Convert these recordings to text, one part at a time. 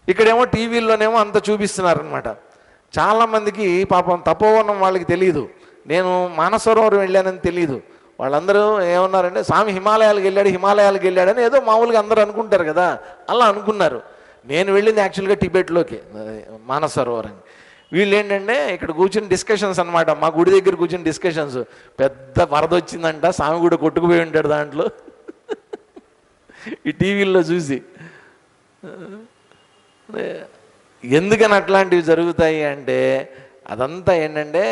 ఇక్కడేమో టీవీల్లోనేమో అంత చూపిస్తున్నారనమాట. చాలామందికి పాపం తపోవనం వాళ్ళకి తెలియదు, నేను మానసరోవరం వెళ్ళానని తెలియదు. వాళ్ళందరూ ఏమన్నారంటే స్వామి హిమాలయాలకు వెళ్ళాడని ఏదో మామూలుగా అందరూ అనుకుంటారు కదా, అలా అనుకున్నారు. నేను వెళ్ళింది యాక్చువల్గా టిబెట్లోకి, మానసరోవరం. వీళ్ళు ఏంటంటే ఇక్కడ కూర్చుని డిస్కషన్స్ అనమాట, మా గుడి దగ్గర కూర్చుని డిస్కషన్స్. పెద్ద వరద వచ్చిందంట, స్వామి కూడా కొట్టుకుపోయి ఉంటాడు దాంట్లో ఈ టీవీల్లో చూసి. ఎందుకని అట్లాంటివి జరుగుతాయి అంటే అదంతా ఏంటంటే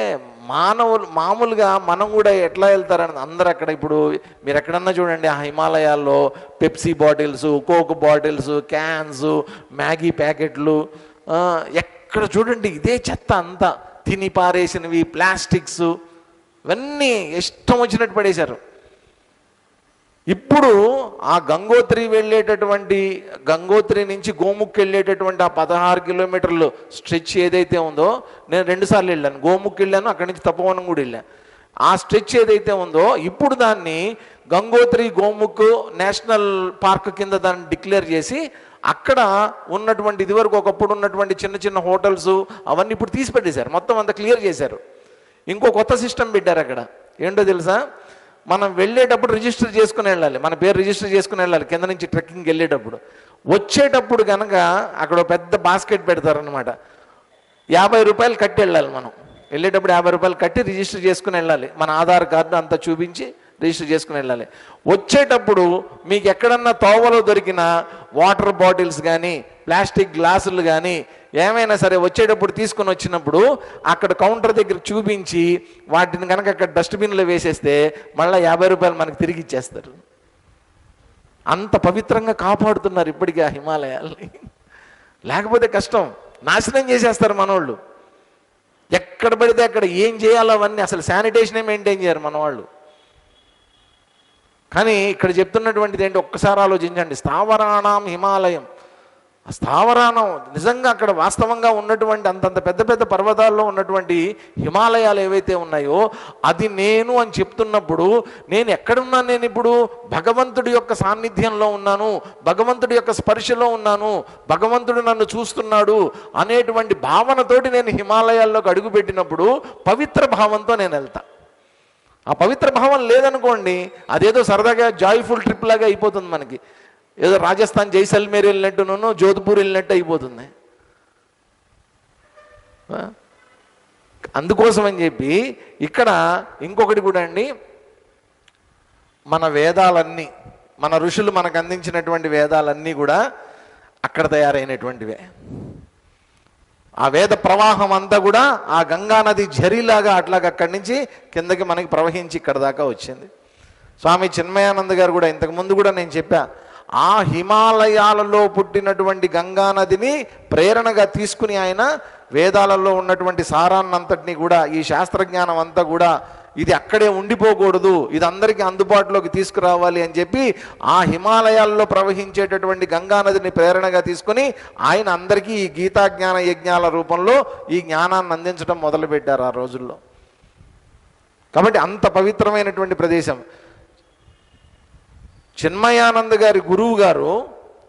మామూలుగా మనం కూడా ఎట్లా వెళ్తారని అందరు అక్కడ. ఇప్పుడు మీరు ఎక్కడన్నా చూడండి, ఆ హిమాలయాల్లో Pepsi bottles, coke bottles, cans, Maggi ప్యాకెట్లు, ఎక్కడ చూడండి ఇదే చెత్త అంతా. తిని పారేసినవి, ప్లాస్టిక్స్, ఇవన్నీ ఇష్టం వచ్చినట్టు పడేశారు. ఇప్పుడు ఆ గంగోత్రి నుంచి గోముఖ్ వెళ్ళేటటువంటి ఆ 16 కిలోమీటర్లు స్ట్రెచ్ ఏదైతే ఉందో, నేను 2 సార్లు వెళ్ళాను. గోముఖ్ వెళ్ళాను, అక్కడి నుంచి తపోవనం కూడా వెళ్ళాను. ఆ స్ట్రెచ్ ఏదైతే ఉందో ఇప్పుడు దాన్ని గంగోత్రి గోముఖ్ నేషనల్ పార్క్ కింద దాన్ని డిక్లేర్ చేసి అక్కడ ఉన్నటువంటి ఇదివరకు ఒకప్పుడు ఉన్నటువంటి చిన్న చిన్న హోటల్స్ అవన్నీ ఇప్పుడు తీసిపెట్టేశారు, మొత్తం అంతా క్లియర్ చేశారు. ఇంకో కొత్త సిస్టమ్ పెట్టారు అక్కడ. ఏంటో తెలుసా, మనం వెళ్ళేటప్పుడు రిజిస్టర్ చేసుకుని వెళ్ళాలి, మన పేరు రిజిస్టర్ చేసుకుని వెళ్ళాలి కింద నుంచి ట్రెక్కింగ్కి వెళ్ళేటప్పుడు. వచ్చేటప్పుడు కనుక అక్కడ పెద్ద బాస్కెట్ పెడతారనమాట, 50 రూపాయలు కట్టి వెళ్ళాలి. మనం వెళ్ళేటప్పుడు 50 రూపాయలు కట్టి రిజిస్టర్ చేసుకుని వెళ్ళాలి, మన ఆధార్ కార్డు అంతా చూపించి రిజిస్టర్ చేసుకుని వెళ్ళాలి. వచ్చేటప్పుడు మీకు ఎక్కడన్నా తోవలో దొరికిన వాటర్ బాటిల్స్ కానీ ప్లాస్టిక్ గ్లాసులు కానీ ఏమైనా సరే వచ్చేటప్పుడు తీసుకొని వచ్చినప్పుడు అక్కడ కౌంటర్ దగ్గర చూపించి వాటిని కనుక అక్కడ డస్ట్బిన్లో వేసేస్తే మళ్ళీ 50 రూపాయలు మనకు తిరిగి ఇచ్చేస్తారు. అంత పవిత్రంగా కాపాడుతున్నారు ఇప్పటికీ ఆ హిమాలయాల్ని. లేకపోతే కష్టం, నాశనం చేసేస్తారు మనోళ్ళు. ఎక్కడ పడితే అక్కడ ఏం చేయాలో అవన్నీ, అసలు శానిటేషనే మెయింటైన్ చేయరు మనవాళ్ళు. కానీ ఇక్కడ చెప్తున్నటువంటిది ఏంటి ఒక్కసారి ఆలోచించండి. స్థావరాణం హిమాలయం, స్థావరాణం నిజంగా అక్కడ వాస్తవంగా ఉన్నటువంటి అంతంత పెద్ద పెద్ద పర్వతాల్లో ఉన్నటువంటి హిమాలయాలు ఏవైతే ఉన్నాయో అది నేను అని చెప్తున్నప్పుడు నేను ఎక్కడున్నాను? నేను ఇప్పుడు భగవంతుడి యొక్క సాన్నిధ్యంలో ఉన్నాను, భగవంతుడి యొక్క స్పర్శలో ఉన్నాను, భగవంతుడు నన్ను చూస్తున్నాడు అనేటువంటి భావనతోటి నేను హిమాలయాల్లోకి అడుగుపెట్టినప్పుడు పవిత్ర భావంతో నేను వెళ్తా. ఆ పవిత్ర భావం లేదనుకోండి, అదేదో సరదాగా జాయ్ఫుల్ ట్రిప్ లాగా అయిపోతుంది మనకి. ఏదో రాజస్థాన్ జైసల్మేర్ వెళ్ళినట్టునూ జోధ్పూర్ వెళ్ళినట్టు అయిపోతుంది. అందుకోసం అని చెప్పి ఇక్కడ ఇంకొకటి కూడా అండి, మన వేదాలన్నీ, మన ఋషులు మనకు అందించినటువంటి వేదాలన్నీ కూడా అక్కడ తయారైనటువంటివే. ఆ వేద ప్రవాహం అంతా కూడా ఆ గంగానది ఝరిలాగా అట్లాగా అక్కడి నుంచి కిందకి మనకి ప్రవహించి ఇక్కడ దాకా వచ్చింది. స్వామి చిన్మయానంద గారు కూడా ఇంతకుముందు కూడా నేను చెప్పా, ఆ హిమాలయాలలో పుట్టినటువంటి గంగానదిని ప్రేరణగా తీసుకుని ఆయన వేదాలలో ఉన్నటువంటి సారాన్నంతటినీ కూడా, ఈ శాస్త్రజ్ఞానం అంతా కూడా ఇది అక్కడే ఉండిపోకూడదు, ఇది అందరికీ అందుబాటులోకి తీసుకురావాలి అని చెప్పి ఆ హిమాలయాల్లో ప్రవహించేటటువంటి గంగానదిని ప్రేరణగా తీసుకొని ఆయన అందరికీ ఈ గీతాజ్ఞాన యజ్ఞాల రూపంలో ఈ జ్ఞానాన్ని అందించడం మొదలుపెట్టారు ఆ రోజుల్లో. కాబట్టి అంత పవిత్రమైనటువంటి ప్రదేశం. చిన్మయానంద గారి గురువు గారు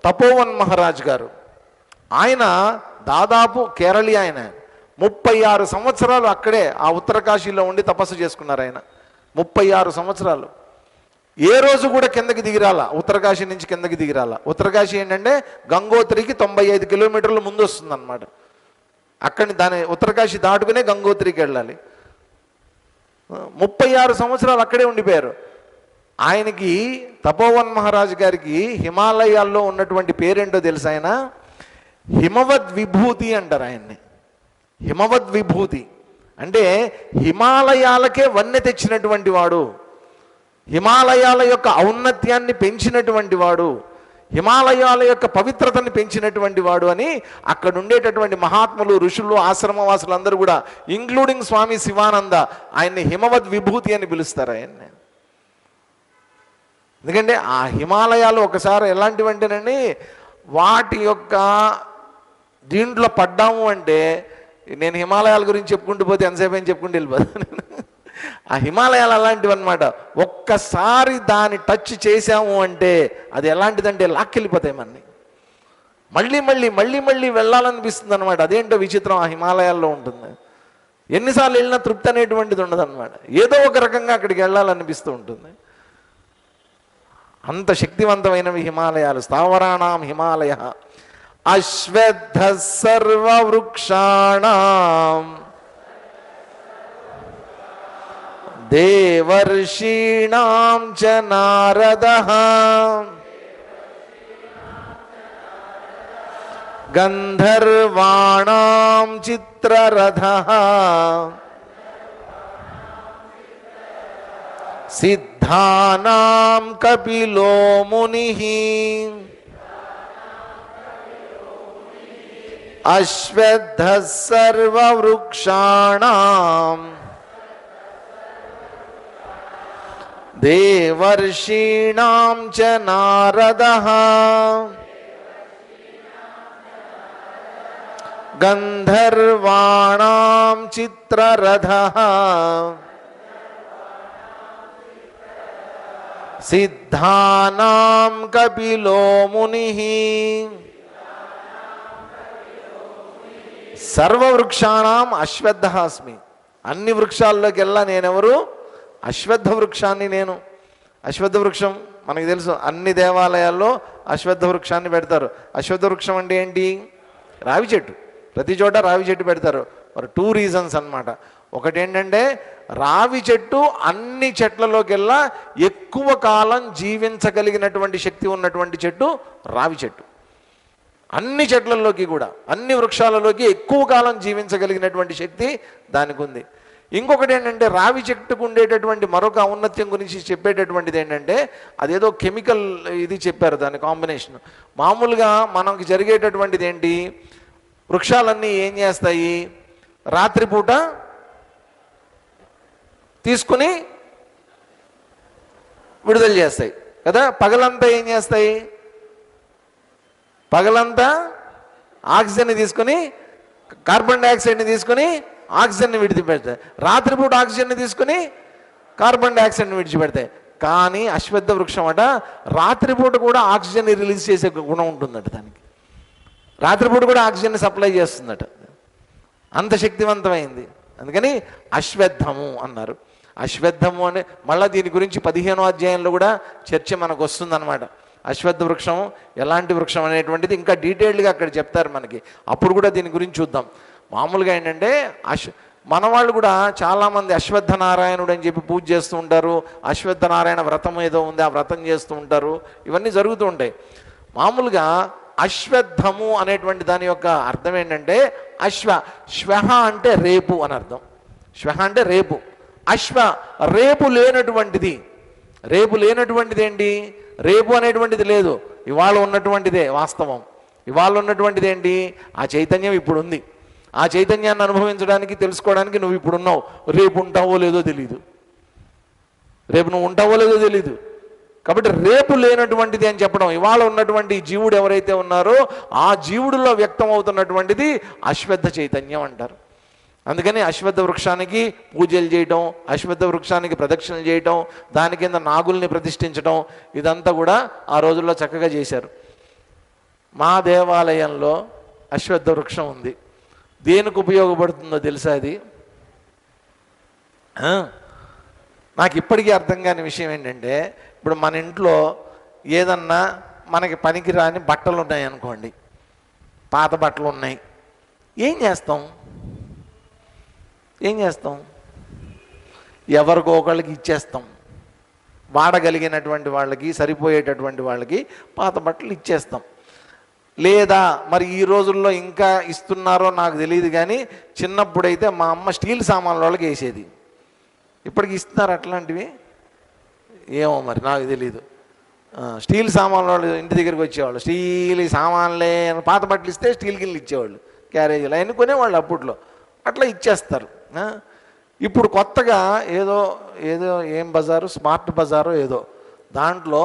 తపోవన్ మహారాజ్ గారు, ఆయన దాదాపు కేరళీ, ఆయన 36 సంవత్సరాలు అక్కడే ఆ ఉత్తరకాశీలో ఉండి తపస్సు చేసుకున్నారు. ఆయన 36 సంవత్సరాలు ఏ రోజు కూడా కిందకి దిగిరాల, ఉత్తరకాశీ నుంచి కిందకి దిగిరాల. ఉత్తరకాశీ ఏంటంటే గంగోత్రికి 95 కిలోమీటర్ల ముందు వస్తుంది అనమాట. అక్కడిని దాని ఉత్తరకాశీ దాటుకునే గంగోత్రికి వెళ్ళాలి. 36 సంవత్సరాలు అక్కడే ఉండిపోయారు. ఆయనకి తపోవన్ మహారాజ్ గారికి హిమాలయాల్లో ఉన్నటువంటి పేరేంటో తెలుసు, ఆయన హిమవద్ విభూతి అంటారు ఆయన్ని. హిమవద్ విభూతి అంటే హిమాలయాలకే వన్నె తెచ్చినటువంటి వాడు, హిమాలయాల యొక్క ఔన్నత్యాన్ని పెంచినటువంటి వాడు, హిమాలయాల యొక్క పవిత్రతని పెంచినటువంటి వాడు అని అక్కడ ఉండేటటువంటి మహాత్ములు, ఋషులు, ఆశ్రమవాసులు అందరూ కూడా ఇంక్లూడింగ్ స్వామి శివానంద ఆయన్ని హిమవద్ విభూతి అని పిలుస్తారు ఆయన్ని. ఎందుకంటే ఆ హిమాలయాలు ఒకసారి ఎలాంటివంటేనండి, వాటి యొక్క దీంట్లో పడ్డాము అంటే, నేను హిమాలయాల గురించి చెప్పుకుంటూ పోతే ఎంతసేపు ఏం చెప్పుకుంటూ వెళ్ళిపోతాను. ఆ హిమాలయాలు అలాంటివి అనమాట. ఒక్కసారి దాన్ని టచ్ చేసాము అంటే అది ఎలాంటిదంటే లాక్కెళ్ళిపోతాయి మనని. మళ్ళీ మళ్ళీ మళ్ళీ మళ్ళీ వెళ్ళాలనిపిస్తుంది అనమాట. అదేంటో విచిత్రం ఆ హిమాలయాల్లో ఉంటుంది. ఎన్నిసార్లు వెళ్ళినా తృప్తి అనేటువంటిది ఉండదన్నమాట. ఏదో ఒక రకంగా అక్కడికి వెళ్ళాలనిపిస్తూ ఉంటుంది. అంత శక్తివంతమైనవి హిమాలయాలు. స్థావరాణం హిమాలయ అశ్వత్థ సర్వవృక్షాణం దేవర్షీణాం చ నారదః గంధర్వాణాం చిత్రరథః సిద్ధానాం కపిలో మునిః అశ్వత్థ సర్వవృక్షాణాం దేవర్షీణాం చ నారదః గంధర్వాణాం చిత్రరథః సిద్ధానాం కపిలో మునిః సర్వవృక్షాణం అశ్వత్థ అస్మి. అన్ని వృక్షాల్లోకెల్లా నేనెవరు? అశ్వత్థ వృక్షాన్ని నేను. అశ్వత్థ వృక్షం మనకు తెలుసు, అన్ని దేవాలయాల్లో అశ్వత్థ వృక్షాన్ని పెడతారు. అశ్వత్థ వృక్షం అంటే ఏంటి? రావి చెట్టు. ప్రతి చోట రావి చెట్టు పెడతారు. మరి 2 రీజన్స్ అన్నమాట. ఒకటి ఏంటంటే రావి చెట్టు అన్ని చెట్లలోకెల్లా ఎక్కువ కాలం జీవించగలిగినటువంటి శక్తి ఉన్నటువంటి చెట్టు రావి చెట్టు. అన్ని చెట్లలోకి కూడా, అన్ని వృక్షాలలోకి ఎక్కువ కాలం జీవించగలిగినటువంటి శక్తి దానికి ఉంది. ఇంకొకటి ఏంటంటే రావి చెట్టుకు ఉండేటటువంటి మరొక ఔన్నత్యం గురించి చెప్పేటటువంటిది ఏంటంటే అదేదో కెమికల్ ఇది చెప్పారు దాని కాంబినేషన్. మామూలుగా మనకి జరిగేటటువంటిది ఏంటి? వృక్షాలన్నీ ఏం చేస్తాయి? రాత్రిపూట తీసుకుని విడుదల చేస్తాయి కదా. పగలంతా ఏం చేస్తాయి? పగలంతా ఆక్సిజన్ని తీసుకొని, కార్బన్ డైఆక్సైడ్ని తీసుకొని ఆక్సిజన్ని విడిచిపెడతాయి. రాత్రిపూట ఆక్సిజన్ని తీసుకుని కార్బన్ డైఆక్సైడ్ని విడిచిపెడతాయి. కానీ అశ్వత్థ వృక్షం అట రాత్రిపూట కూడా ఆక్సిజన్ని రిలీజ్ చేసే గుణం ఉంటుందట దానికి. రాత్రిపూట కూడా ఆక్సిజన్ని సప్లై చేస్తుందట. అంత శక్తివంతమైంది. అందుకని అశ్వత్థము అన్నారు. అశ్వత్థము అంటే మళ్ళీ దీని గురించి 15వ అధ్యాయంలో కూడా చర్చ మనకు వస్తుందన్నమాట. అశ్వత్థ వృక్షం ఎలాంటి వృక్షం అనేటువంటిది ఇంకా డీటెయిల్డ్గా అక్కడ చెప్తారు మనకి. అప్పుడు కూడా దీని గురించి చూద్దాం. మామూలుగా ఏంటంటే మన వాళ్ళు కూడా చాలామంది అశ్వత్థ నారాయణుడు అని చెప్పి పూజ చేస్తూ ఉంటారు. అశ్వత్థ నారాయణ వ్రతం ఏదో ఉంది, ఆ వ్రతం చేస్తూ ఉంటారు. ఇవన్నీ జరుగుతూ ఉంటాయి. మామూలుగా అశ్వత్థము అనేటువంటి దాని యొక్క అర్థం ఏంటంటే శ్వః అంటే రేపు అని అర్థం. శ్వః అంటే రేపు. అశ్వ రేపు లేనటువంటిది. రేపు లేనటువంటిది ఏంటి? రేపు అనేటువంటిది లేదు, ఇవాళ ఉన్నటువంటిదే వాస్తవం. ఇవాళ ఉన్నటువంటిది ఏంటి? ఆ చైతన్యం ఇప్పుడు ఉంది. ఆ చైతన్యాన్ని అనుభవించడానికి, తెలుసుకోవడానికి నువ్వు ఇప్పుడు ఉన్నావు. రేపు ఉంటావో లేదో తెలీదు. రేపు నువ్వు ఉంటావో లేదో తెలీదు. కాబట్టి రేపు లేనటువంటిది అని చెప్పడం. ఇవాళ ఉన్నటువంటి జీవుడు ఎవరైతే ఉన్నారో ఆ జీవుడిలో వ్యక్తం అవుతున్నటువంటిది అశ్వత్థ చైతన్యం అంటారు. అందుకని అశ్వత్థ వృక్షానికి పూజలు చేయటం, అశ్వత్థ వృక్షానికి ప్రదక్షిణలు చేయటం, దాని కింద నాగుల్ని ప్రతిష్ఠించడం, ఇదంతా కూడా ఆ రోజుల్లో చక్కగా చేశారు. మా దేవాలయంలో అశ్వత్థ వృక్షం ఉంది. దేనికి ఉపయోగపడుతుందో తెలుసా? అది నాకు ఇప్పటికీ అర్థం కాని విషయం ఏంటంటే, ఇప్పుడు మన ఇంట్లో ఏదన్నా మనకి పనికిరాని బట్టలు ఉన్నాయి అనుకోండి, పాత బట్టలు ఉన్నాయి, ఏం చేస్తాం? ఎవరికో ఒకళ్ళకి ఇచ్చేస్తాం. వాడగలిగినటువంటి వాళ్ళకి, సరిపోయేటటువంటి వాళ్ళకి పాత బట్టలు ఇచ్చేస్తాం. లేదా మరి ఈ రోజుల్లో ఇంకా ఇస్తున్నారో నాకు తెలియదు, కానీ చిన్నప్పుడైతే మా అమ్మ స్టీల్ సామాన్ల వాళ్ళకి వేసేది. ఇప్పటికి ఇస్తున్నారు అట్లాంటివి? ఏమో మరి నాకు తెలీదు. స్టీల్ సామాన్ల వాళ్ళు ఇంటి దగ్గరికి వచ్చేవాళ్ళు. స్టీల్ సామాన్లే, పాత బట్టలు ఇస్తే స్టీల్ గిన్నెలు ఇచ్చేవాళ్ళు, క్యారేజీలు అవన్నీ కొనేవాళ్ళు అప్పట్లో. అట్లా ఇచ్చేస్తారు. ఇప్పుడు కొత్తగా ఏదో ఏదో ఏం బజారు, స్మార్ట్ బజారో ఏదో, దాంట్లో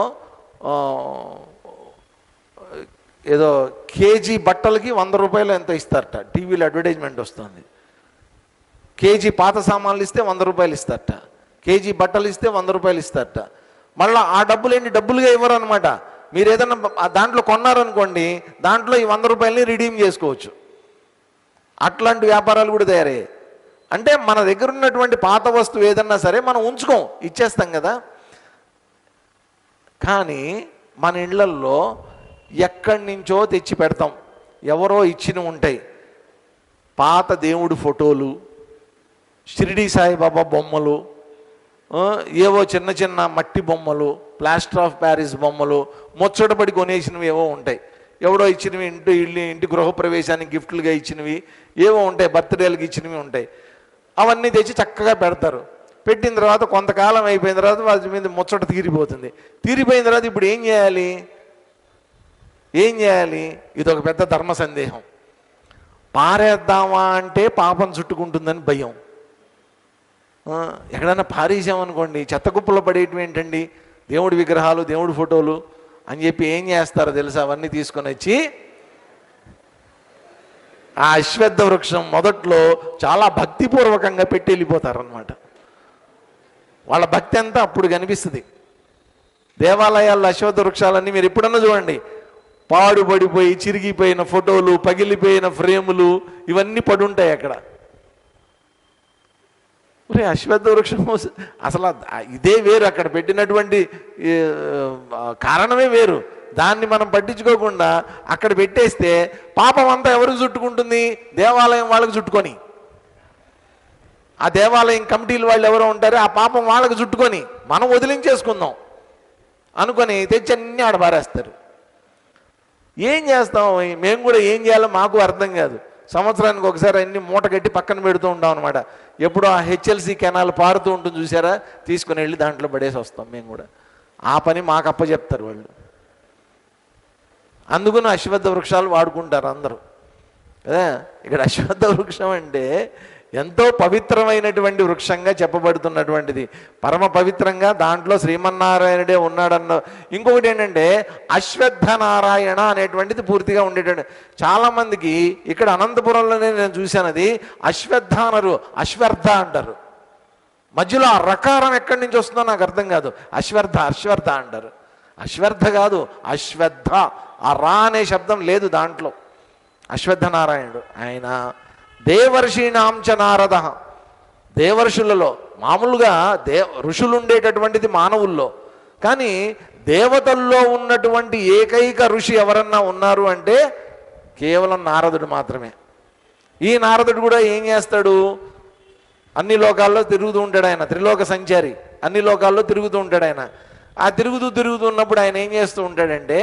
ఏదో కేజీ బట్టలకి 100 రూపాయలు ఎంత ఇస్తారట. టీవీలో అడ్వర్టైజ్మెంట్ వస్తుంది. కేజీ పాత సామాన్లు ఇస్తే 100 రూపాయలు ఇస్తారట. కేజీ బట్టలు ఇస్తే 100 రూపాయలు ఇస్తారట. మళ్ళీ ఆ డబ్బులు ఏంటి? డబ్బులుగా ఇవ్వరు అనమాట. మీరు ఏదైనా దాంట్లో కొన్నారనుకోండి, దాంట్లో ఈ 100 రూపాయలని రిడీమ్ చేసుకోవచ్చు. అట్లాంటి వ్యాపారాలు కూడా తయారయ్యాయి. అంటే మన దగ్గర ఉన్నటువంటి పాత వస్తువు ఏదన్నా సరే మనం ఉంచుకోం, ఇచ్చేస్తాం కదా. కానీ మన ఇళ్లల్లో ఎక్కడి నుంచో తెచ్చి పెడతాం, ఎవరో ఇచ్చినవి ఉంటాయి. పాత దేవుడి ఫోటోలు, షిరిడి సాయిబాబా బొమ్మలు, ఏవో చిన్న చిన్న మట్టి బొమ్మలు, ప్లాస్టర్ ఆఫ్ ప్యారిస్ బొమ్మలు, ముచ్చటపడి కొనేసినవి ఏవో ఉంటాయి. ఎవడో ఇచ్చినవి, ఇంటి గృహప్రవేశానికి గిఫ్ట్లుగా ఇచ్చినవి ఏవో ఉంటాయి, బర్త్డేలకు ఇచ్చినవి ఉంటాయి. అవన్నీ తెచ్చి చక్కగా పెడతారు. పెట్టిన తర్వాత కొంతకాలం అయిపోయిన తర్వాత వాటి మీద ముచ్చట తీరిపోతుంది. తీరిపోయిన తర్వాత ఇప్పుడు ఏం చేయాలి? ఇది ఒక పెద్ద ధర్మ సందేహం. పారేద్దామా అంటే పాపం చుట్టుకుంటుందని భయం. ఎక్కడైనా పారేసామనుకోండి, చెత్త కుప్పలో పడేయటం ఏంటండి, దేవుడి విగ్రహాలు, దేవుడి ఫోటోలు అని చెప్పి ఏం చేస్తారో తెలుసా? అవన్నీ తీసుకొని వచ్చి ఆ అశ్వత్థ వృక్షం మొదట్లో చాలా భక్తిపూర్వకంగా పెట్టి వెళ్ళిపోతారనమాట. వాళ్ళ భక్తి అంతా అప్పుడు కనిపిస్తుంది. దేవాలయాల్లో అశ్వత్థ వృక్షాలన్నీ మీరు ఎప్పుడన్నా చూడండి, పాడుపడిపోయి చిరిగిపోయిన ఫోటోలు, పగిలిపోయిన ఫ్రేములు ఇవన్నీ పడుంటాయి అక్కడ. అశ్వత్థ వృక్షం అసలు ఇదే వేరు, అక్కడ పెట్టినటువంటి కారణమే వేరు. దాన్ని మనం పట్టించుకోకుండా అక్కడ పెట్టేస్తే పాపం అంతా ఎవరికి చుట్టుకుంటుంది? దేవాలయం వాళ్ళకి చుట్టుకొని, ఆ దేవాలయం కమిటీలు వాళ్ళు ఎవరో ఉంటారో ఆ పాపం వాళ్ళకి చుట్టుకొని మనం వదిలించేసుకుందాం అనుకొని తెచ్చి అన్నీ ఆడ పారేస్తారు. ఏం చేస్తాం? మేము కూడా ఏం చేయాలో మాకు అర్థం కాదు. సంవత్సరానికి ఒకసారి అన్ని మూట కట్టి పక్కన పెడుతూ ఉంటాం అనమాట. ఎప్పుడో ఆ హెచ్ఎల్సి కెనాల్ పారుతూ ఉంటుంది చూసారా, తీసుకుని వెళ్ళి దాంట్లో పడేసి వస్తాం మేము కూడా. ఆ పని మాకు అప్పచెప్తారు వాళ్ళు. అందుకుని అశ్వత్థ వృక్షాలు వాడుకుంటారు అందరూ కదా. ఇక్కడ అశ్వత్థ వృక్షం అంటే ఎంతో పవిత్రమైనటువంటి వృక్షంగా చెప్పబడుతున్నటువంటిది, పరమ పవిత్రంగా. దాంట్లో శ్రీమన్నారాయణుడే ఉన్నాడన్న. ఇంకొకటి ఏంటంటే అశ్వత్థ నారాయణ అనేటువంటిది పూర్తిగా ఉండేటండి. చాలామందికి ఇక్కడ అనంతపురంలోనే నేను చూశాను, అది అశ్వత్థ అనరు, అశ్వర్థ అంటారు. మధ్యలో ఆ రకారం ఎక్కడి నుంచి వస్తుందో నాకు అర్థం కాదు. అశ్వర్థ అంటారు. అశ్వర్థ కాదు, అశ్వత్థ. ఆ రా అనే శబ్దం లేదు దాంట్లో. అశ్వత్థ నారాయణుడు ఆయన. దేవర్షీణాంచ నారద, దేవర్షులలో మామూలుగా ఋషులు ఉండేటటువంటిది మానవుల్లో, కానీ దేవతల్లో ఉన్నటువంటి ఏకైక ఋషి ఎవరన్నా ఉన్నారు అంటే కేవలం నారదుడు మాత్రమే. ఈ నారదుడు కూడా ఏం చేస్తాడు? అన్ని లోకాల్లో తిరుగుతూ ఉంటాడు ఆయన, త్రిలోక సంచారి. అన్ని లోకాల్లో తిరుగుతూ ఉంటాడు ఆయన. ఆ తిరుగుతున్నప్పుడు ఆయన ఏం చేస్తూ ఉంటాడంటే,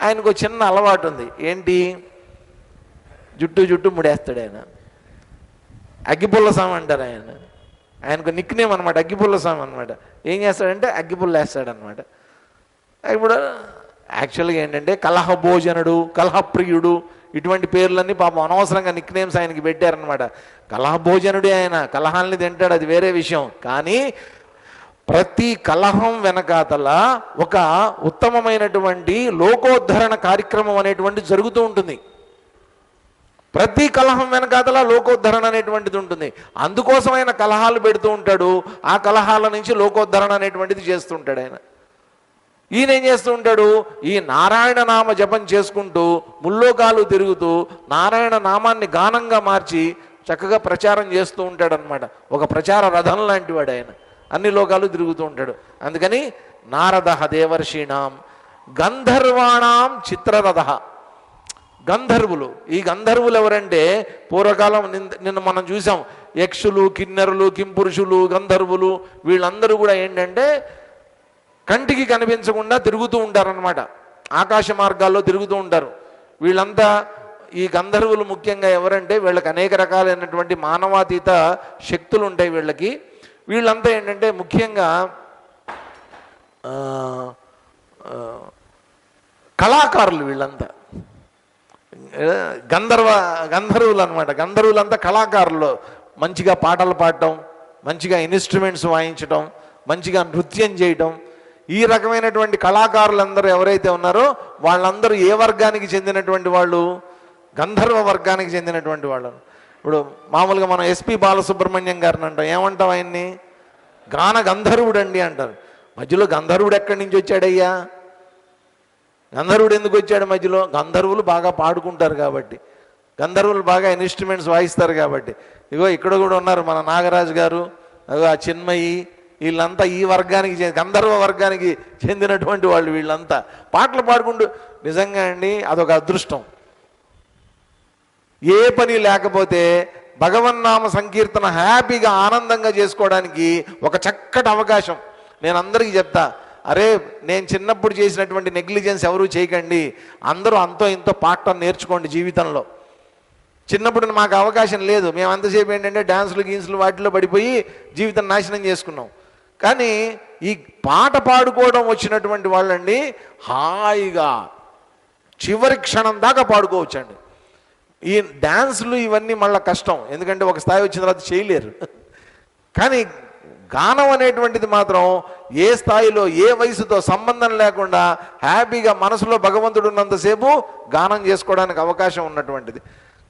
ఆయనకు చిన్న అలవాటు ఉంది. ఏంటి? జుట్టు ముడేస్తాడు ఆయన. అగ్గిపుల్ల స్వామి అంటారు ఆయనకు నిక్ నేమ్ అనమాట, అగ్గిపుల్ల స్వామి అనమాట. ఏం చేస్తాడంటే అగ్గిపుల్ల వేస్తాడనమాట. ఇప్పుడు యాక్చువల్గా ఏంటంటే కలహభోజనుడు, కలహప్రియుడు, ఇటువంటి పేర్లన్నీ పాపం అనవసరంగా నిక్ నేమ్స్ ఆయనకి పెట్టారనమాట. కలహభోజనుడే ఆయన, కలహాల్ని తింటాడు, అది వేరే విషయం. కానీ ప్రతి కలహం వెనకాతల ఒక ఉత్తమమైనటువంటి లోకోద్ధరణ కార్యక్రమం అనేటువంటి జరుగుతూ ఉంటుంది. ప్రతి కలహం వెనకాతల లోకోద్ధరణ అనేటువంటిది ఉంటుంది. అందుకోసం ఆయన కలహాలు పెడుతూ ఉంటాడు. ఆ కలహాల నుంచి లోకోద్ధరణ అనేటువంటిది చేస్తూ ఉంటాడు ఆయన. ఈయన ఏం చేస్తూ ఉంటాడు? ఈ నారాయణ నామ జపం చేసుకుంటూ ముల్లోకాలు తిరుగుతూ నారాయణ నామాన్ని గానంగా మార్చి చక్కగా ప్రచారం చేస్తూ ఉంటాడు అనమాట. ఒక ప్రచార రథం లాంటి వాడు ఆయన. అన్ని లోకాలు తిరుగుతూ ఉంటాడు. అందుకని నారద దేవర్షీణాం గంధర్వాణాం చిత్రరథ. గంధర్వులు, ఈ గంధర్వులు ఎవరంటే పూర్వకాలం నిన్న మనం చూసాం, యక్షులు, కిన్నెరులు, కింపురుషులు, గంధర్వులు వీళ్ళందరూ కూడా ఏంటంటే కంటికి కనిపించకుండా తిరుగుతూ ఉంటారనమాట. ఆకాశ మార్గాల్లో తిరుగుతూ ఉంటారు. వీళ్ళంతా ఈ గంధర్వులు ముఖ్యంగా ఎవరంటే వీళ్ళకి అనేక రకాలైనటువంటి మానవాతీత శక్తులు ఉంటాయి వీళ్ళకి. వీళ్ళంతా ఏంటంటే ముఖ్యంగా కళాకారులు. వీళ్ళంతా గంధర్వులు అనమాట. గంధర్వులంతా కళాకారులు. మంచిగా పాటలు పాడటం, మంచిగా ఇన్స్ట్రుమెంట్స్ వాయించటం, మంచిగా నృత్యం చేయటం, ఈ రకమైనటువంటి కళాకారులందరూ ఎవరైతే ఉన్నారో వాళ్ళందరూ ఏ వర్గానికి చెందినటువంటి వాళ్ళు? గంధర్వ వర్గానికి చెందినటువంటి వాళ్ళు. ఇప్పుడు మామూలుగా మనం ఎస్పి బాలసుబ్రహ్మణ్యం గారిని అంటాం. ఏమంటాం ఆయన్ని? గాన గంధర్వుడు అండి అంటారు. మధ్యలో గంధర్వుడు ఎక్కడి నుంచి వచ్చాడయ్యా? గంధర్వుడు ఎందుకు వచ్చాడు మధ్యలో? గంధర్వులు బాగా పాడుకుంటారు కాబట్టి, గంధర్వులు బాగా ఇన్స్ట్రుమెంట్స్ వాయిస్తారు కాబట్టి. ఇగో ఇక్కడ కూడా ఉన్నారు మన నాగరాజు గారు, అగో ఆ చిన్మయి, వీళ్ళంతా ఈ వర్గానికి గంధర్వ వర్గానికి చెందినటువంటి వాళ్ళు. వీళ్ళంతా పాటలు పాడుకుంటూ, నిజంగా అండి అదొక అదృష్టం. ఏ పని లేకపోతే భగవన్నామ సంకీర్తన హ్యాపీగా ఆనందంగా చేసుకోవడానికి ఒక చక్కటి అవకాశం. నేను అందరికీ చెప్తా, అరే నేను చిన్నప్పుడు చేసినటువంటి నెగ్లిజెన్స్ ఎవరూ చేయకండి, అందరూ అంతో ఇంతో పాటలు నేర్చుకోండి జీవితంలో. చిన్నప్పుడు మాకు అవకాశం లేదు, మేము అంతసేపు ఏంటంటే డ్యాన్సులు గీన్సులు వాటిలో పడిపోయి జీవితం నాశనం చేసుకున్నాం. కానీ ఈ పాట పాడుకోవడం వచ్చినటువంటి వాళ్ళండి హాయిగా చివరి క్షణం దాకా పాడుకోవచ్చండి. ఈ డ్యాన్సులు ఇవన్నీ మళ్ళీ కష్టం, ఎందుకంటే ఒక స్థాయి వచ్చిన తర్వాత చేయలేరు. కానీ గానం అనేటువంటిది మాత్రం ఏ స్థాయిలో ఏ వయసుతో సంబంధం లేకుండా హ్యాపీగా మనసులో భగవంతుడు ఉన్నంతసేపు గానం చేసుకోవడానికి అవకాశం ఉన్నటువంటిది.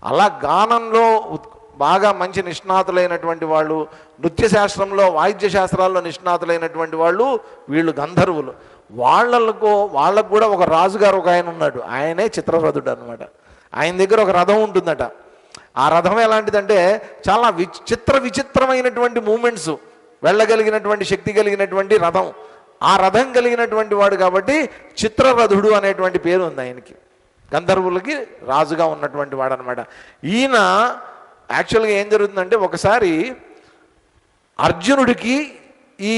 అలా గానంలో బాగా మంచి నిష్ణాతులైనటువంటి వాళ్ళు, నృత్య శాస్త్రంలో వాయిద్య శాస్త్రాల్లో నిష్ణాతులైనటువంటి వాళ్ళు వీళ్ళు గంధర్వులు. వాళ్ళకు కూడా ఒక రాజుగారు ఒక ఆయన ఉన్నాడు, ఆయనే చిత్రరథుడు అనమాట. ఆయన దగ్గర ఒక రథం ఉంటుందట. ఆ రథం ఎలాంటిదంటే చాలా విచిత్రమైనటువంటి మూమెంట్స్ వెళ్ళగలిగినటువంటి శక్తి కలిగినటువంటి రథం. ఆ రథం కలిగినటువంటి వాడు కాబట్టి చిత్రరథుడు అనేటువంటి పేరు ఉంది ఆయనకి. గంధర్వులకి రాజుగా ఉన్నటువంటి వాడు అనమాట. ఈయన యాక్చువల్గా ఏం జరుగుతుందంటే, ఒకసారి అర్జునుడికి ఈ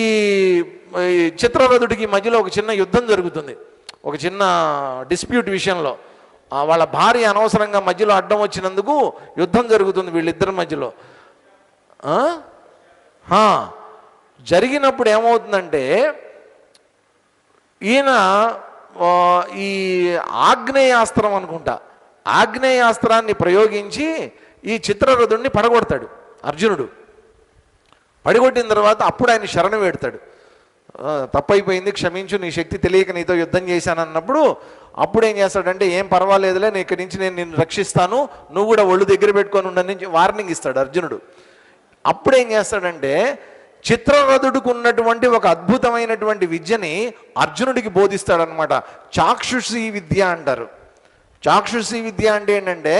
చిత్రరథుడికి మధ్యలో ఒక చిన్న యుద్ధం జరుగుతుంది, ఒక చిన్న డిస్ప్యూట్ విషయంలో. వాళ్ళ భార్య అనవసరంగా మధ్యలో అడ్డం వచ్చినందుకు యుద్ధం జరుగుతుంది వీళ్ళిద్దరి మధ్యలో. జరిగినప్పుడు ఏమవుతుందంటే, ఈయన ఈ ఆగ్నేయాస్త్రం అనుకుంటా, ఆగ్నేయాస్త్రాన్ని ప్రయోగించి ఈ చిత్రరథుడిని పడగొడతాడు అర్జునుడు. పడగొట్టిన తర్వాత అప్పుడు ఆయన శరణు వేడతాడు, తప్పైపోయింది క్షమించు, నీ శక్తి తెలియక నీతో యుద్ధం చేశానన్నప్పుడు అప్పుడు ఏం చేస్తాడంటే, ఏం పర్వాలేదులే, నేను ఇక్కడి నుంచి నేను నిన్ను రక్షిస్తాను, నువ్వు కూడా ఒళ్ళు దగ్గర పెట్టుకొని ఉండని నుంచి వార్నింగ్ ఇస్తాడు అర్జునుడు. అప్పుడు ఏం చేస్తాడంటే, చిత్రరథుడికి ఉన్నటువంటి ఒక అద్భుతమైనటువంటి విద్యని అర్జునుడికి బోధిస్తాడనమాట. చాక్షుషీ విద్య అంటారు. చాక్షుషీ విద్య అంటే ఏంటంటే,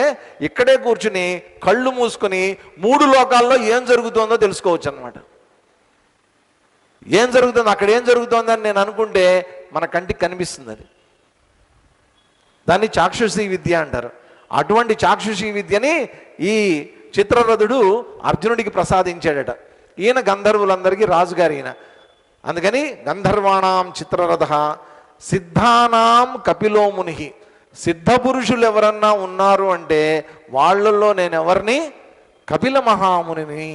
ఇక్కడే కూర్చుని కళ్ళు మూసుకొని 3 లోకాల్లో ఏం జరుగుతుందో తెలుసుకోవచ్చు అనమాట. ఏం జరుగుతుంది, అక్కడ ఏం జరుగుతుందని నేను అనుకుంటే మన కంటికి కనిపిస్తుంది అది. దాన్ని చాక్షుషీ విద్య అంటారు. అటువంటి చాక్షుషీ విద్యని ఈ చిత్రరథుడు అర్జునుడికి ప్రసాదించాడట. ఈయన గంధర్వులందరికీ రాజుగారు ఈయన. అందుకని గంధర్వాణం చిత్రరథ సిద్ధానాం కపిలో ముని. సిద్ధ పురుషులు ఎవరన్నా ఉన్నారు అంటే వాళ్ళల్లో నేను ఎవరిని? కపిల మహామునిని.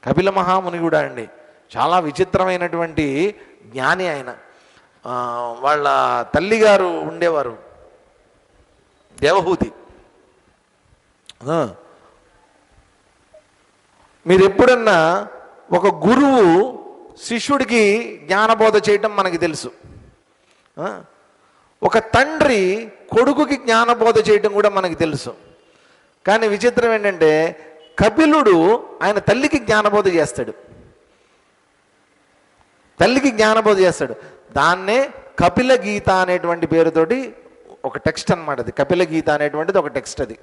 కపిల మహాముని కూడా అండి చాలా విచిత్రమైనటువంటి జ్ఞాని ఆయన. వాళ్ళ తల్లిగారు ఉండేవారు దేవహూతి. మీరు ఎప్పుడన్నా ఒక గురువు శిష్యుడికి జ్ఞానబోధ చేయటం మనకి తెలుసు, ఒక తండ్రి కొడుకుకి జ్ఞానబోధ చేయటం కూడా మనకి తెలుసు. కానీ విచిత్రం ఏంటంటే, కపిలుడు ఆయన తల్లికి జ్ఞానబోధ చేస్తాడు. తల్లికి జ్ఞానబోధ చేస్తాడు. దాన్నే కపిల గీత అనేటువంటి పేరుతోటి ఒక టెక్స్ట్ అనమాట. అది కపిల గీత అనేటువంటిది ఒక టెక్స్ట్. అది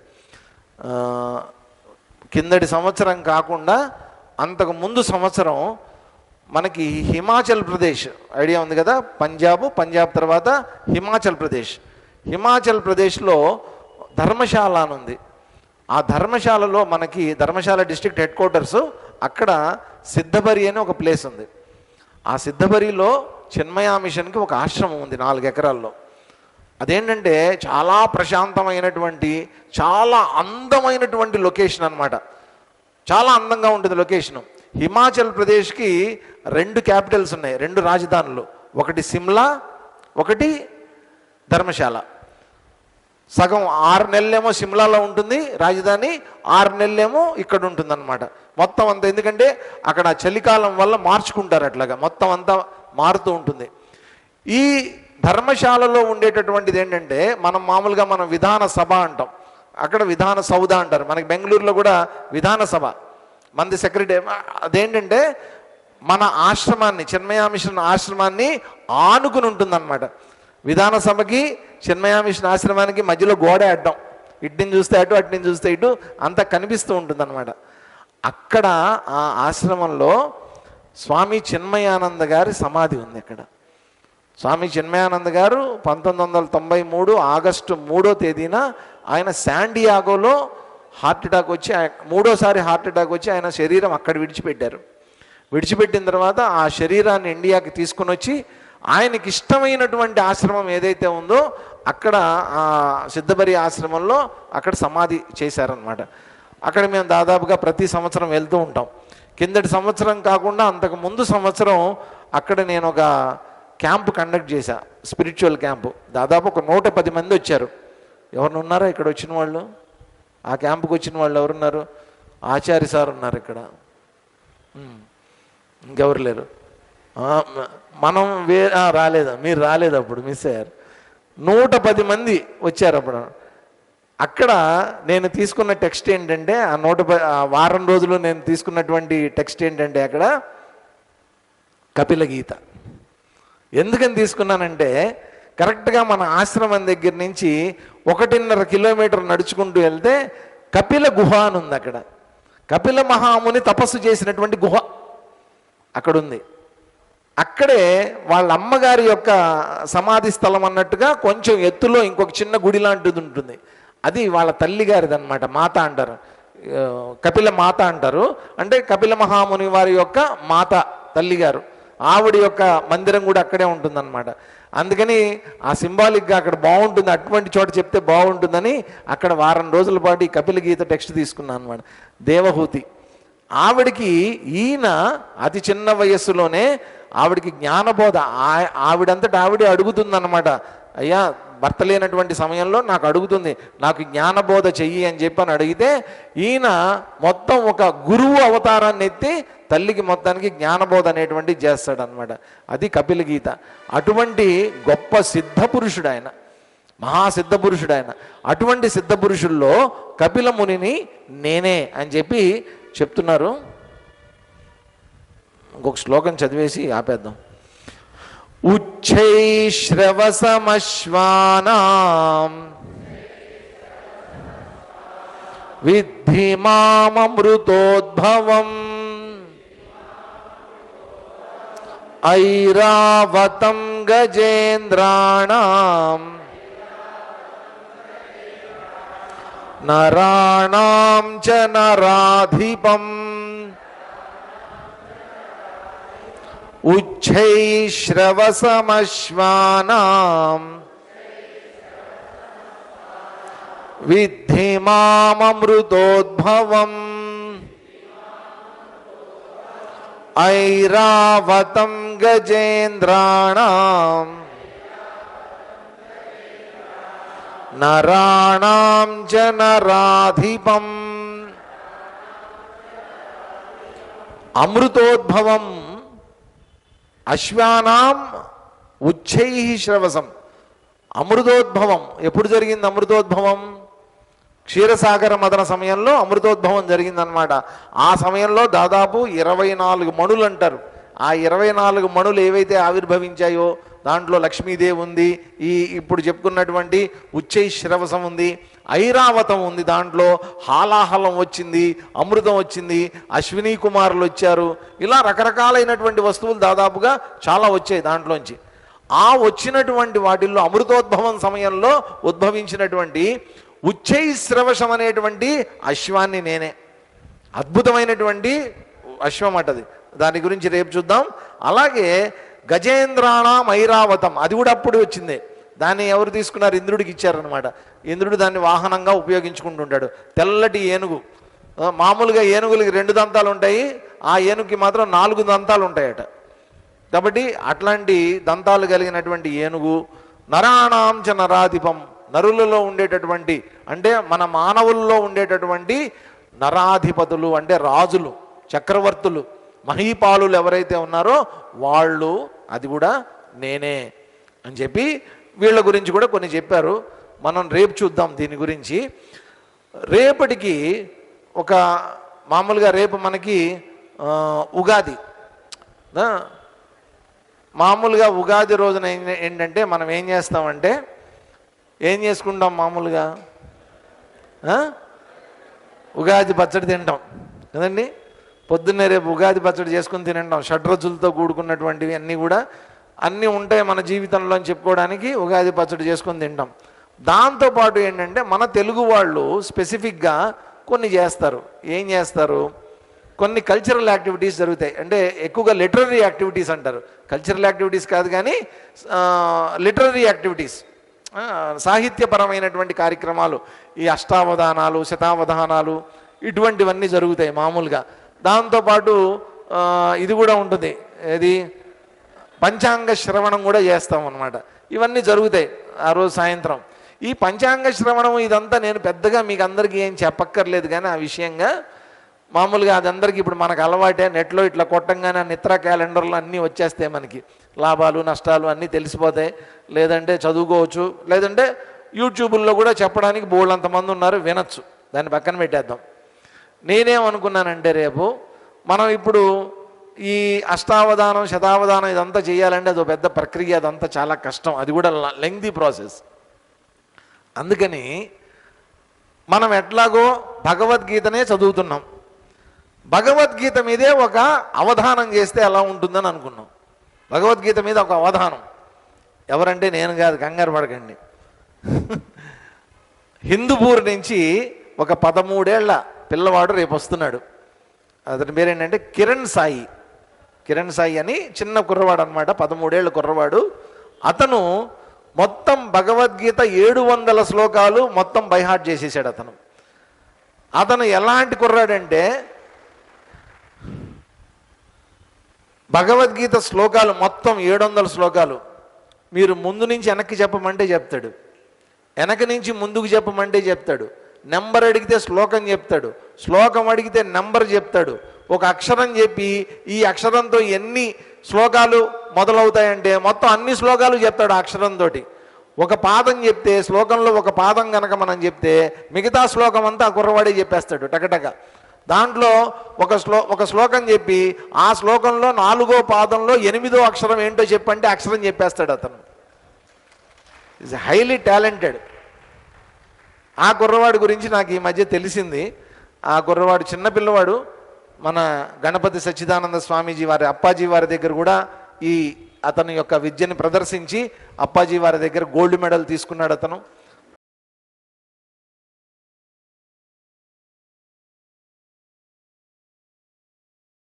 కిందటి సంవత్సరం కాకుండా అంతకు ముందు సంవత్సరం మనకి హిమాచల్ ప్రదేశ్ ఐడియా ఉంది కదా, పంజాబ్ తర్వాత హిమాచల్ ప్రదేశ్. హిమాచల్ ప్రదేశ్లో ధర్మశాల అని ఉంది. ఆ ధర్మశాలలో మనకి ధర్మశాల డిస్ట్రిక్ట్ హెడ్ క్వార్టర్స్, అక్కడ సిద్ధబరి అని ఒక ప్లేస్ ఉంది. ఆ సిద్ధబరిలో చిన్మయ మిషన్కి ఒక ఆశ్రమం ఉంది 4 ఎకరాల్లో. అదేంటంటే చాలా ప్రశాంతమైనటువంటి చాలా అందమైనటువంటి లొకేషన్ అనమాట. చాలా అందంగా ఉంటుంది లొకేషను. హిమాచల్ ప్రదేశ్కి 2 క్యాపిటల్స్ ఉన్నాయి, 2 రాజధానులు. ఒకటి సిమ్లా, ఒకటి ధర్మశాల. సగం 6 నెలలేమో సిమ్లాలో ఉంటుంది రాజధాని, 6 నెలలేమో ఇక్కడ ఉంటుంది అనమాట. మొత్తం అంతా ఎందుకంటే అక్కడ చలికాలం వల్ల మార్చుకుంటారు, అట్లాగా మొత్తం అంతా మారుతూ ఉంటుంది. ఈ ధర్మశాలలో ఉండేటటువంటిది ఏంటంటే, మనం మామూలుగా మనం విధాన సభ అంటాం, అక్కడ విధాన సౌధ అంటారు. మనకి బెంగళూరులో కూడా విధాన సభ, మంది సెక్రటరీ. అదేంటంటే మన ఆశ్రమాన్ని, చిన్మయ మిషన్ ఆశ్రమాన్ని ఆనుకుని ఉంటుందన్నమాట. విధాన సభకి చిన్మయ మిషన్ ఆశ్రమానికి మధ్యలో గోడ అడ్డం, ఇట్ని చూస్తే అటు అట్ని చూస్తే ఇటు అంతా కనిపిస్తూ ఉంటుందన్నమాట. అక్కడ ఆ ఆశ్రమంలో స్వామి చిన్మయానంద గారి సమాధి ఉంది. అక్కడ స్వామి చిన్మయానంద గారు 1993 ఆగస్టు 3వ తేదీన ఆయన శాండియాగోలో హార్ట్ అటాక్ వచ్చి, మూడోసారి హార్ట్ అటాక్ వచ్చి ఆయన శరీరం అక్కడ విడిచిపెట్టారు. విడిచిపెట్టిన తర్వాత ఆ శరీరాన్ని ఇండియాకి తీసుకుని వచ్చి ఆయనకి ఇష్టమైనటువంటి ఆశ్రమం ఏదైతే ఉందో అక్కడ సిద్ధబరి ఆశ్రమంలో అక్కడ సమాధి చేశారనమాట. అక్కడ మేము దాదాపుగా ప్రతి సంవత్సరం వెళ్తూ ఉంటాం. కిందటి సంవత్సరం కాకుండా అంతకు ముందు సంవత్సరం అక్కడ నేను ఒక క్యాంపు కండక్ట్ చేశా, స్పిరిచువల్ క్యాంపు. దాదాపు ఒక 110 మంది వచ్చారు. ఎవరిని ఉన్నారా ఇక్కడ వచ్చిన వాళ్ళు? ఆ క్యాంపుకి వచ్చిన వాళ్ళు ఎవరున్నారు? ఆచార్య సార్ ఉన్నారు ఇక్కడ, ఇంకెవరు లేరు. మనం రాలేదు, మీరు రాలేదు, అప్పుడు మిస్ అయ్యారు. 110 మంది వచ్చారు అప్పుడు. అక్కడ నేను తీసుకున్న టెక్స్ట్ ఏంటంటే ఆ వారం రోజులు నేను తీసుకున్నటువంటి టెక్స్ట్ ఏంటంటే అక్కడ కపిల గీత. ఎందుకని తీసుకున్నానంటే కరెక్ట్గా మన ఆశ్రమం దగ్గర నుంచి 1.5 కిలోమీటర్ నడుచుకుంటూ వెళ్తే కపిల గుహ అని ఉంది. అక్కడ కపిల మహాముని తపస్సు చేసినటువంటి గుహ అక్కడ ఉంది. అక్కడే వాళ్ళ అమ్మగారి యొక్క సమాధి స్థలం అన్నట్టుగా కొంచెం ఎత్తులో ఇంకొక చిన్న గుడి లాంటిది ఉంటుంది. అది వాళ్ళ తల్లి గారిది అనమాట, మాత అంటారు, కపిల మాత అంటారు. అంటే కపిల మహాముని వారి యొక్క మాత తల్లిగారు, ఆవిడ యొక్క మందిరం కూడా అక్కడే ఉంటుందన్నమాట. అందుకని ఆ సింబాలిక్గా అక్కడ బాగుంటుంది, అటువంటి చోట చెప్తే బాగుంటుందని అక్కడ వారం రోజుల పాటు ఈ కపిల గీత టెక్స్ట్ తీసుకున్నాను అనమాట. దేవహూతి ఆవిడికి ఈయన అతి చిన్న వయస్సులోనే ఆవిడికి జ్ఞానబోధ, ఆవిడంతటా ఆవిడే అడుగుతుందన్నమాట. అయ్యా భర్త లేనటువంటి సమయంలో నాకు అడుగుతుంది, నాకు జ్ఞానబోధ చెయ్యి అని చెప్పని అడిగితే ఈయన మొత్తం ఒక గురువు అవతారాన్ని ఎత్తి తల్లికి మొత్తానికి జ్ఞానబోధ అనేటువంటిది చేస్తాడనమాట. అది కపిల గీత. అటువంటి గొప్ప సిద్ధపురుషుడు ఆయన, మహాసిద్ధపురుషుడు ఆయన. అటువంటి సిద్ధపురుషుల్లో కపిల మునిని నేనే అని చెప్పి చెప్తున్నారు. ఇంకొక శ్లోకం చదివేసి ఆపేద్దాం. ఉచ్చైశ్రవసమశ్వానాం విద్ధి మామృతోద్భవం ఐరావతం గజేంద్రాణాం నరాణాం చ నరాధిపం ఉచ్చైశ్రవసమశ్వానాం విద్ధి మామృతోద్భవం ఐరావతం గజేంద్రాణాం నరాణాం చ నరాధిపం. అమృతోద్భవం అశ్వానాం ఉచ్చై శ్రవసం. అమృతోద్భవం ఎప్పుడు జరిగింది? అమృతోద్భవం క్షీరసాగర మదన సమయంలో అమృతోద్భవం జరిగిందనమాట. ఆ సమయంలో దాదాపు 24 మణులు అంటారు. ఆ 24 మణులు ఏవైతే ఆవిర్భవించాయో దాంట్లో లక్ష్మీదేవి ఉంది, ఈ ఇప్పుడు చెప్పుకున్నటువంటి ఉచ్చైశ్రవసం ఉంది, ఐరావతం ఉంది, దాంట్లో హాలాహలం వచ్చింది, అమృతం వచ్చింది, అశ్విని కుమారులు వచ్చారు. ఇలా రకరకాలైనటువంటి వస్తువులు దాదాపుగా చాలా వచ్చాయి దాంట్లోంచి. ఆ వచ్చినటువంటి వాటిల్లో అమృతోద్భవం సమయంలో ఉద్భవించినటువంటి ఉచ్చైశ్రవసం అనేటువంటి అశ్వాన్ని నేనే. అద్భుతమైనటువంటి అశ్వం అటది, దాని గురించి రేపు చూద్దాం. అలాగే గజేంద్రాణం ఐరావతం, అది కూడా అప్పుడు వచ్చింది. దాన్ని ఎవరు తీసుకున్నారు? ఇంద్రుడికి ఇచ్చారనమాట. ఇంద్రుడు దాన్ని వాహనంగా ఉపయోగించుకుంటుంటాడు. తెల్లటి ఏనుగు, మామూలుగా ఏనుగులకి 2 దంతాలు ఉంటాయి, ఆ ఏనుగుకి మాత్రం 4 దంతాలు ఉంటాయట. కాబట్టి అట్లాంటి దంతాలు కలిగినటువంటి ఏనుగు. నరాణాం చ నరాధిపం, నరులలో ఉండేటటువంటి అంటే మన మానవుల్లో ఉండేటటువంటి నరాధిపతులు అంటే రాజులు, చక్రవర్తులు, మహీపాలులు ఎవరైతే ఉన్నారో వాళ్ళు, అది కూడా నేనే అని చెప్పి వీళ్ళ గురించి కూడా కొన్ని చెప్పారు. మనం రేపు చూద్దాం దీని గురించి. రేపటికి ఒక మామూలుగా రేపు మనకి ఉగాది. మామూలుగా ఉగాది రోజున ఏంటంటే మనం ఏం చేస్తామంటే ఏం చేసుకుంటాం మామూలుగా ఉగాది పచ్చడి తింటాం కదండి. పొద్దున్నే రేపు ఉగాది పచ్చడి చేసుకుని తినంటాం. షడ్రుచులతో కూడుకున్నటువంటివి అన్నీ కూడా అన్నీ ఉంటాయి మన జీవితంలో అని చెప్పుకోవడానికి ఉగాది పచ్చడి చేసుకొని తింటాం. దాంతోపాటు ఏంటంటే మన తెలుగు వాళ్ళు స్పెసిఫిక్గా కొన్ని చేస్తారు. ఏం చేస్తారు, కొన్ని కల్చరల్ యాక్టివిటీస్ జరుగుతాయి. అంటే ఎక్కువగా లిటరరీ యాక్టివిటీస్ అంటారు, కల్చరల్ యాక్టివిటీస్ కాదు కానీ లిటరరీ యాక్టివిటీస్, సాహిత్యపరమైనటువంటి కార్యక్రమాలు, ఈ అష్టావధానాలు శతావధానాలు ఇటువంటివన్నీ జరుగుతాయి మామూలుగా. దాంతోపాటు ఇది కూడా ఉంటుంది, ఇది పంచాంగ శ్రవణం కూడా చేస్తాం అన్నమాట. ఇవన్నీ జరుగుతాయి ఆ రోజు సాయంత్రం. ఈ పంచాంగ శ్రవణం ఇదంతా నేను పెద్దగా మీకు అందరికీ ఏం చెప్పక్కర్లేదు, కానీ ఆ విషయంగా మామూలుగా అది అందరికీ ఇప్పుడు మనకు అలవాటే. నెట్లో ఇట్లా కొట్టంగానే నిత్ర క్యాలెండర్లు అన్నీ వచ్చేస్తాయి, మనకి లాభాలు నష్టాలు అన్నీ తెలిసిపోతాయి. లేదంటే చదువుకోవచ్చు, లేదంటే యూట్యూబుల్లో కూడా చెప్పడానికి బోళ్ళంతమంది ఉన్నారు, వినొచ్చు. దాన్ని పక్కన పెట్టేద్దాం. నేనేమనుకున్నానంటే రేపు మనం ఇప్పుడు ఈ అష్టావధానం శతావధానం ఇదంతా చేయాలంటే అదో పెద్ద ప్రక్రియ, అదంతా చాలా కష్టం, అది కూడా లెంగ్తీ ప్రాసెస్. అందుకని మనం ఎట్లాగో భగవద్గీతనే చదువుతున్నాం, భగవద్గీత మీదే ఒక అవధానం చేస్తే ఎలా ఉంటుందని అనుకున్నాం. భగవద్గీత మీద ఒక అవధానం ఎవరంటే నేను కాదు, కంగారు పడకండి. హిందూపూర్ నుంచి ఒక 13 ఏళ్ల పిల్లవాడు రేపు వస్తున్నాడు. అతని పేరేంటంటే కిరణ్ సాయి. కిరణ్ సాయి అని చిన్న కుర్రవాడు అనమాట, 13 ఏళ్ళ కుర్రవాడు. అతను మొత్తం భగవద్గీత 700 శ్లోకాలు మొత్తం బైహార్ట్ చేసేసాడు. అతను ఎలాంటి కుర్రాడంటే భగవద్గీత శ్లోకాలు మొత్తం 700 శ్లోకాలు మీరు ముందు నుంచి వెనక్కి చెప్పమంటే చెప్తాడు, వెనక నుంచి ముందుకు చెప్పమంటే చెప్తాడు, నెంబర్ అడిగితే శ్లోకం చెప్తాడు, శ్లోకం అడిగితే నెంబర్ చెప్తాడు. ఒక అక్షరం చెప్పి ఈ అక్షరంతో ఎన్ని శ్లోకాలు మొదలవుతాయంటే మొత్తం అన్ని శ్లోకాలు చెప్తాడు ఆ అక్షరంతో. ఒక పాదం చెప్తే శ్లోకంలో ఒక పాదం కనుక మనం చెప్తే మిగతా శ్లోకం అంతా ఆ కుర్రవాడే చెప్పేస్తాడు టకటక. దాంట్లో ఒక శ్లోకం చెప్పి ఆ శ్లోకంలో 4వ పాదంలో 8వ అక్షరం ఏంటో చెప్పంటే అక్షరం చెప్పేస్తాడు అతను. Is highly talented. ఆ కుర్రవాడి గురించి నాకు ఈ మధ్య తెలిసింది. ఆ కుర్రవాడు చిన్నపిల్లవాడు, మన గణపతి సచ్చిదానంద స్వామీజీ వారి అప్పాజీ వారి దగ్గర కూడా ఈ అతని యొక్క విద్యని ప్రదర్శించి అప్పాజీ వారి దగ్గర గోల్డ్ మెడల్ తీసుకున్నాడు అతను.